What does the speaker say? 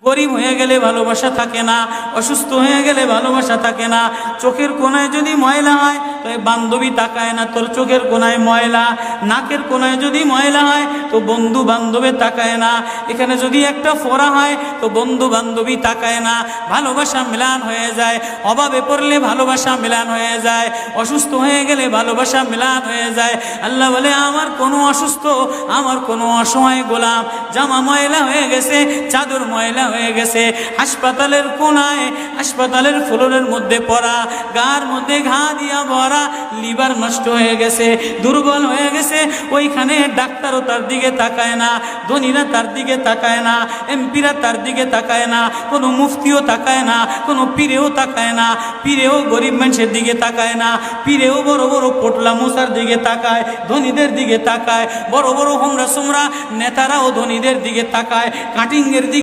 গরিব হয়ে গেলে ভালোবাসা থাকে না, অসুস্থ হয়ে গেলে ভালোবাসা থাকে না। চোখের কোণায় যদি ময়লা হয় তো বান্ধবী তাকায় না তোর চোখের কোণায় ময়লা, নাকের কোণায় যদি ময়লা হয় তো বন্ধু বান্ধবে তাকায় না, এখানে যদি একটা ফোড়া হয় তো বন্ধু বান্ধবী তাকায় না। ভালোবাসা মিলান হয়ে যায়, অভাবে পড়লে ভালোবাসা মিলান হয়ে যায়, অসুস্থ হয়ে গেলে ভালোবাসা মিলান হয়ে যায়। আল্লাহ বলে আমার কোনো অসুস্থ, আমার কোনো অসহায় গোলাম জামা ময়লা হয়ে গেছে, চাদর ময়লা হয়ে গেছে, হাসপাতালের কোনায় হাসপাতালের ফ্লোরের মধ্যে পড়া, গার মধ্যে ঘা দিয়া ভরা, লিভার নষ্ট হয়ে গেছে, দুর্বল হয়ে গেছে, ওইখানে ডাক্তারও তার দিকে তাকায় না, ধনীরা তার দিকে তাকায় না, এমপিরা তার দিকে তাকায় না, কোনো মুফতিও তাকায় না, কোনো পীরেও তাকায় না, পীরেও গরিব মানুষের দিকে তাকায় না, পীরেও বড় বড় পোটলা মশার দিকে তাকায়, ধনীদের দিকে তাকায়, বড় বড় হোমরা সোমরা নেতারাও ধনীদের দিকে তাকায়, কাটিংয়ের দিকে